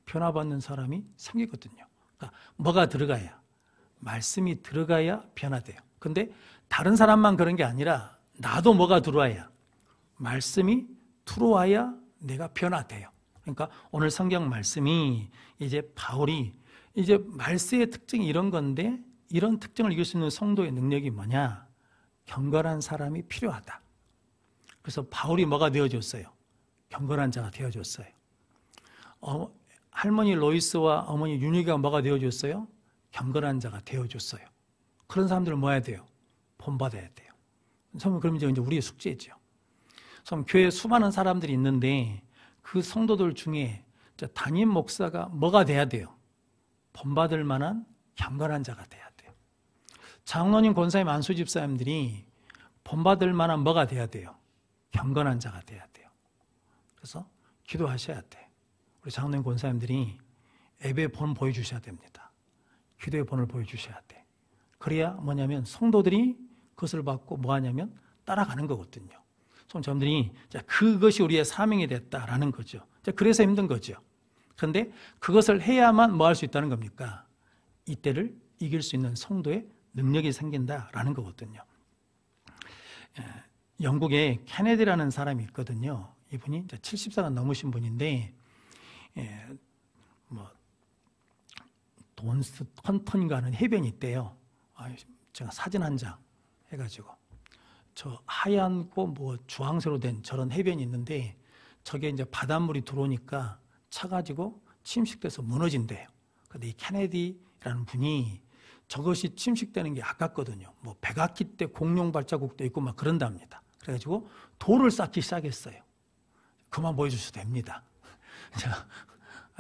변화받는 사람이 생기거든요. 그러니까 뭐가 들어가야, 말씀이 들어가야 변화돼요. 근데 다른 사람만 그런 게 아니라 나도 뭐가 들어와야, 말씀이 들어와야 내가 변화돼요. 그러니까 오늘 성경 말씀이 이제 바울이 이제 말세의 특징이 이런 건데 이런 특징을 이길 수 있는 성도의 능력이 뭐냐? 경건한 사람이 필요하다. 그래서 바울이 뭐가 되어줬어요? 경건한 자가 되어줬어요. 할머니 로이스와 어머니 윤희가 뭐가 되어줬어요? 경건한 자가 되어줬어요. 그런 사람들은 뭐 해야 돼요? 본받아야 돼요. 그럼 이제 우리의 숙제죠. 교회에 수많은 사람들이 있는데 그 성도들 중에 담임 목사가 뭐가 돼야 돼요? 본받을 만한 경건한 자가 돼야 돼요. 장로님, 권사님, 안수 집사님들이 본받을 만한 뭐가 돼야 돼요? 경건한 자가 돼야 돼요. 그래서 기도하셔야 돼. 우리 장로님, 권사님들이 예배의 본 보여주셔야 됩니다. 기도의 본을 보여주셔야 돼. 그래야 뭐냐면 성도들이 그것을 받고 뭐 하냐면 따라가는 거거든요. 성도들이 그것이 우리의 사명이 됐다라는 거죠. 그래서 힘든 거죠. 그런데 그것을 해야만 뭐 할 수 있다는 겁니까? 이때를 이길 수 있는 성도의 능력이 생긴다라는 거거든요. 영국에 케네디라는 사람이 있거든요. 이분이 이제 70세가 넘으신 분인데, 돈스 컨턴인가 하는 해변이 있대요. 제가 사진 한 장 해가지고 저 하얗고 뭐 주황색으로 된 저런 해변이 있는데 저게 이제 바닷물이 들어오니까 차가지고 침식돼서 무너진대요. 근데 이 케네디라는 분이 저것이 침식되는 게 아깝거든요. 뭐 백악기 때 공룡 발자국도 있고 막 그런답니다. 그래가지고 돌을 쌓기 시작했어요. 그만 보여주셔도 됩니다.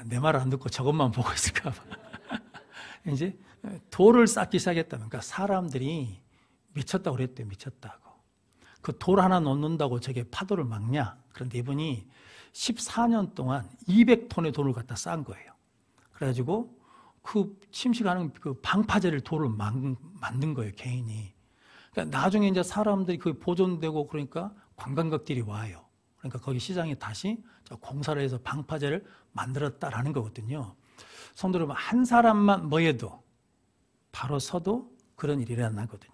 내 말을 안 듣고 저것만 보고 있을까 봐. 이제 돌을 쌓기 시작했다면, 그러니까 사람들이 미쳤다고 그랬대요. 미쳤다고. 그 돌 하나 놓는다고 저게 파도를 막냐? 그런데 이분이 14년 동안 200톤의 돌을 갖다 쌓은 거예요. 그래가지고 그 침식하는 그 방파제를 돌을 만든 거예요, 개인이. 그러니까 나중에 이제 사람들이 그 보존되고 그러니까 관광객들이 와요. 그러니까 거기 시장에 다시 공사를 해서 방파제를 만들었다라는 거거든요. 성도 여러분, 한 사람만 뭐 해도 바로 서도 그런 일이 일어나거든요.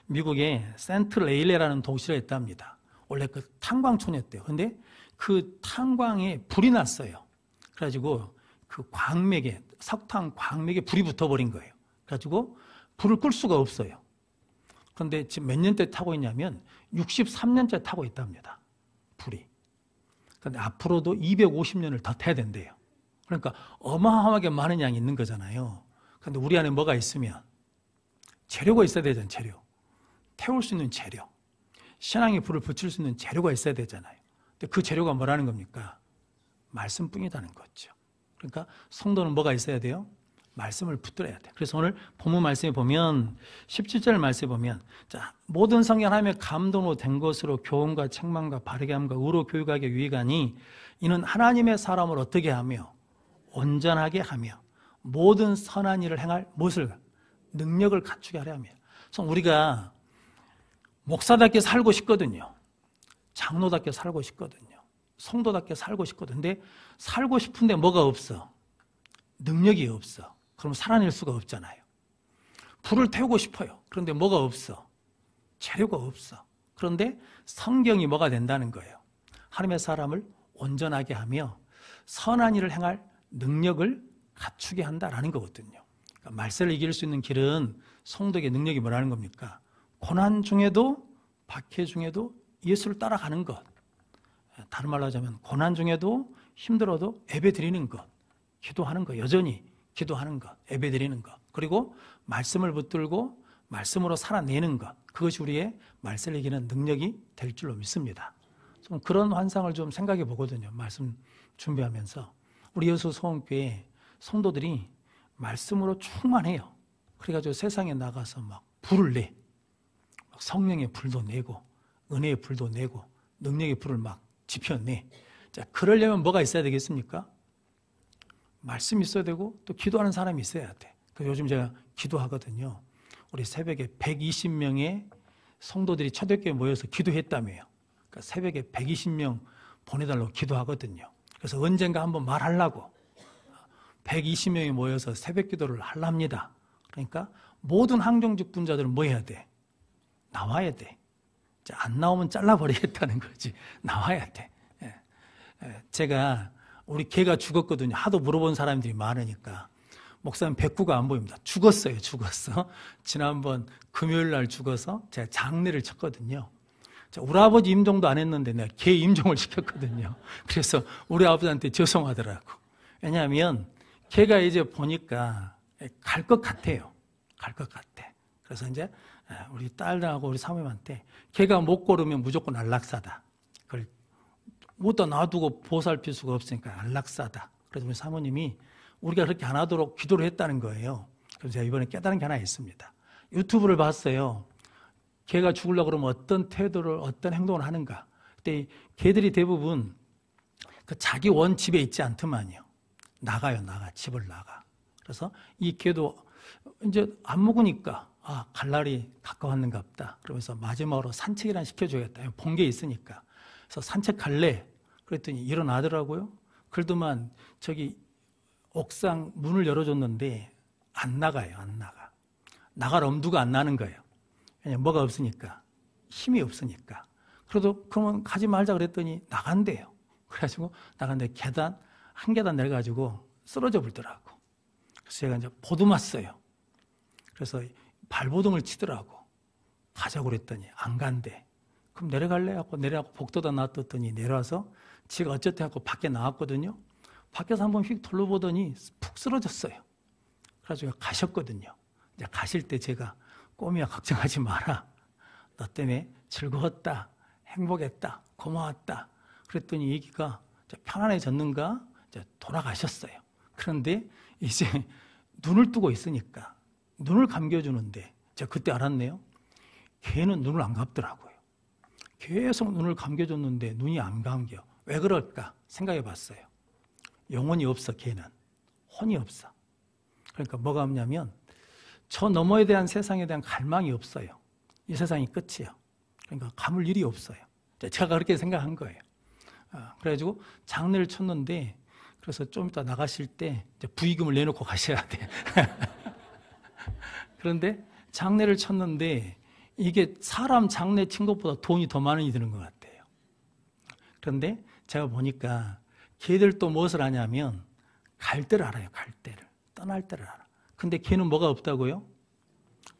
미국에 센트레일레라는 도시가 있답니다. 원래 그 탄광촌이었대요. 근데 그 탄광에 불이 났어요. 그래가지고 그 광맥에, 석탄 광맥에 불이 붙어버린 거예요. 그래가지고 불을 끌 수가 없어요. 그런데 지금 몇 년째 타고 있냐면 63년째 타고 있답니다. 불이. 그런데 앞으로도 250년을 더 타야 된대요. 그러니까 어마어마하게 많은 양이 있는 거잖아요. 그런데 우리 안에 뭐가 있으면 재료가 있어야 되잖아요. 재료. 태울 수 있는 재료. 신앙의 불을 붙일 수 있는 재료가 있어야 되잖아요. 근데 그 재료가 뭐라는 겁니까? 말씀뿐이라는 거죠. 그러니까 성도는 뭐가 있어야 돼요? 말씀을 붙들어야 돼. 그래서 오늘 본문 말씀에 보면 17절 말씀에 보면 자, 모든 성경 하나님의 감동으로 된 것으로 교훈과 책망과 바르게 함과 의로 교육하게 유익하니 이는 하나님의 사람을 어떻게 하며 온전하게 하며 모든 선한 일을 행할 무엇을? 능력을 갖추게 하려 하며. 그래서 우리가 목사답게 살고 싶거든요. 장로답게 살고 싶거든요. 성도답게 살고 싶거든요. 근데 살고 싶은데 뭐가 없어? 능력이 없어. 그럼 살아낼 수가 없잖아요. 불을 태우고 싶어요. 그런데 뭐가 없어? 재료가 없어. 그런데 성경이 뭐가 된다는 거예요? 하나님의 사람을 온전하게 하며 선한 일을 행할 능력을 갖추게 한다라는 거거든요. 그러니까 말세를 이길 수 있는 길은 성도에게 능력이 뭐라는 겁니까? 고난 중에도 박해 중에도 예수를 따라가는 것. 다른 말로 하자면 고난 중에도 힘들어도 예배 드리는 것. 기도하는 것. 여전히 기도하는 것. 예배 드리는 것. 그리고 말씀을 붙들고 말씀으로 살아내는 것. 그것이 우리의 말세를 이기는 능력이 될 줄로 믿습니다. 좀 그런 환상을 좀 생각해 보거든요. 말씀 준비하면서. 우리 여수 소원교회 성도들이 말씀으로 충만해요. 그래가지고 세상에 나가서 막 불을 내. 막 성령의 불도 내고 은혜의 불도 내고 능력의 불을 막 지펴내. 자, 그러려면 뭐가 있어야 되겠습니까? 말씀이 있어야 되고 또 기도하는 사람이 있어야 돼. 요즘 제가 기도하거든요. 우리 새벽에 120명의 성도들이 초대교회에 모여서 기도했다며요. 그러니까 새벽에 120명 보내달라고 기도하거든요. 그래서 언젠가 한번 말하려고 120명이 모여서 새벽 기도를 하랍니다. 그러니까 모든 항정직 분자들은 뭐 해야 돼? 나와야 돼. 안 나오면 잘라버리겠다는 거지. 나와야 돼. 제가 우리 개가 죽었거든요. 하도 물어본 사람들이 많으니까. 목사님 백구가 안 보입니다. 죽었어요. 죽었어. 지난번 금요일 날 죽어서 제가 장례를 쳤거든요. 우리 아버지 임종도 안 했는데 내가 개 임종을 시켰거든요. 그래서 우리 아버지한테 죄송하더라고. 왜냐하면 개가 이제 보니까 갈 것 같아요. 갈 것 같아. 그래서 이제 우리 딸하고 우리 사모님한테 개가 못 걸으면 무조건 안락사다. 그걸 못다 놔두고 보살필 수가 없으니까 안락사다. 그래서 우리 사모님이 우리가 그렇게 안 하도록 기도를 했다는 거예요. 그래서 제가 이번에 깨달은 게 하나 있습니다. 유튜브를 봤어요. 개가 죽으려고 그러면 어떤 태도를, 어떤 행동을 하는가. 그때 개들이 대부분 그 자기 원 집에 있지 않더만요. 나가요, 나가. 집을 나가. 그래서 이 개도 이제 안 먹으니까 갈 날이 가까웠는가 보다. 그러면서 마지막으로 산책이란 시켜줘야겠다. 본 게 있으니까. 그래서 산책 갈래? 그랬더니 일어나더라고요. 그러더만 저기 옥상 문을 열어줬는데 안 나가요. 안 나가. 나갈 엄두가 안 나는 거예요. 왜냐면 뭐가 없으니까. 힘이 없으니까. 그래도 그러면 가지 말자 그랬더니 나간대요. 그래가지고 나갔는데 한 계단 내려가지고 쓰러져 불더라고. 그래서 제가 이제 보듬었어요. 그래서 발버둥을 치더라고. 가자고 그랬더니 안 간대. 그럼 내려갈래? 하고 내려가고 복도다 놔뒀더니 내려와서 지가 어쨌든 하고 밖에 나왔거든요. 밖에서 한번 휙 둘러보더니 푹 쓰러졌어요. 그래가지고 가셨거든요. 이제 가실 때 제가 꼬미야 걱정하지 마라. 너 때문에 즐거웠다. 행복했다. 고마웠다. 그랬더니 얘기가 편안해졌는가? 이제 돌아가셨어요. 그런데 이제 눈을 뜨고 있으니까 눈을 감겨주는데 제가 그때 알았네요. 걔는 눈을 안 감더라고요. 계속 눈을 감겨줬는데 눈이 안 감겨. 왜 그럴까? 생각해 봤어요. 영혼이 없어, 걔는. 혼이 없어. 그러니까 뭐가 없냐면 저 너머에 대한 세상에 대한 갈망이 없어요. 이 세상이 끝이에요. 그러니까 감을 일이 없어요. 제가 그렇게 생각한 거예요. 그래가지고 장례를 쳤는데 그래서 좀 이따 나가실 때 이제 부의금을 내놓고 가셔야 돼. 그런데 장례를 쳤는데 이게 사람 장례 친 것보다 돈이 더 많이 드는 것 같아요. 그런데 제가 보니까 걔들 또 무엇을 하냐면 갈 때를 알아요. 갈 때를. 떠날 때를 알아. 근데 걔는 뭐가 없다고요?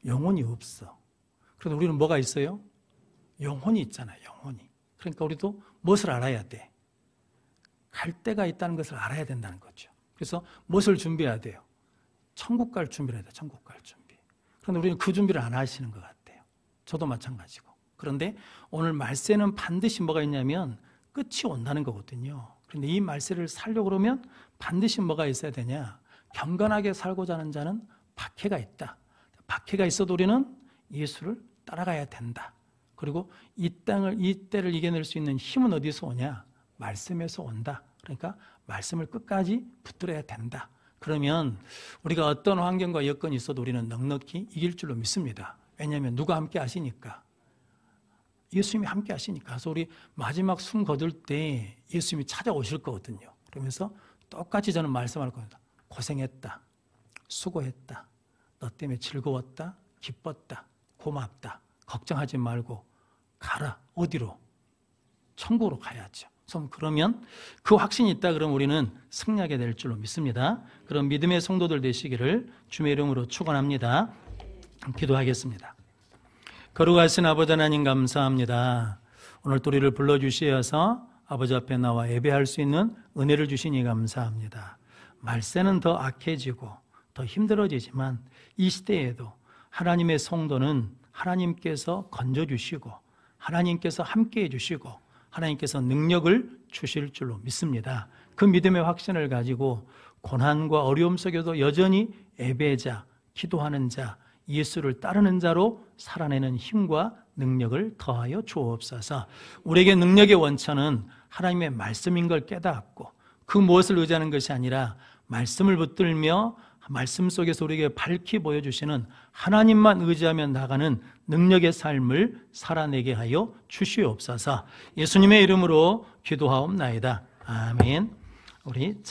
영혼이 없어. 그래도 우리는 뭐가 있어요? 영혼이 있잖아요. 영혼이. 그러니까 우리도 무엇을 알아야 돼? 갈 때가 있다는 것을 알아야 된다는 거죠. 그래서 무엇을 준비해야 돼요? 천국 갈 준비를 해야 돼요. 천국 갈 준비. 그런데 우리는 그 준비를 안 하시는 것 같아요. 저도 마찬가지고. 그런데 오늘 말세는 반드시 뭐가 있냐면 끝이 온다는 거거든요. 그런데 이 말세를 살려고 그러면 반드시 뭐가 있어야 되냐? 경건하게 살고자 하는 자는 박해가 있다. 박해가 있어도 우리는 예수를 따라가야 된다. 그리고 이 때를 이겨낼 수 있는 힘은 어디서 오냐? 말씀에서 온다. 그러니까 말씀을 끝까지 붙들어야 된다. 그러면 우리가 어떤 환경과 여건이 있어도 우리는 넉넉히 이길 줄로 믿습니다. 왜냐하면 누가 함께 하시니까? 예수님이 함께 하시니까. 그래서 우리 마지막 숨 거둘 때 예수님이 찾아오실 거거든요. 그러면서 똑같이 저는 말씀할 겁니다. 고생했다. 수고했다. 너 때문에 즐거웠다. 기뻤다. 고맙다. 걱정하지 말고 가라. 어디로? 천국으로 가야죠. 그러면 그 확신이 있다 그러면 우리는 승리하게 될 줄로 믿습니다. 그런 믿음의 성도들 되시기를 주의 이름으로 축원합니다. 기도하겠습니다. 거룩하신 아버지 하나님 감사합니다. 오늘 또 우리를 불러주시어서 아버지 앞에 나와 예배할 수 있는 은혜를 주시니 감사합니다. 말세는 더 악해지고 더 힘들어지지만 이 시대에도 하나님의 성도는 하나님께서 건져주시고 하나님께서 함께해 주시고 하나님께서 능력을 주실 줄로 믿습니다. 그 믿음의 확신을 가지고 고난과 어려움 속에도 여전히 예배자, 기도하는 자, 예수를 따르는 자로 살아내는 힘과 능력을 더하여 주옵소서. 우리에게 능력의 원천은 하나님의 말씀인 걸 깨닫고 그 무엇을 의지하는 것이 아니라 말씀을 붙들며 말씀 속에서 우리에게 밝히 보여주시는 하나님만 의지하며 나가는 능력의 삶을 살아내게 하여 주시옵소서. 예수님의 이름으로 기도하옵나이다. 아멘. 우리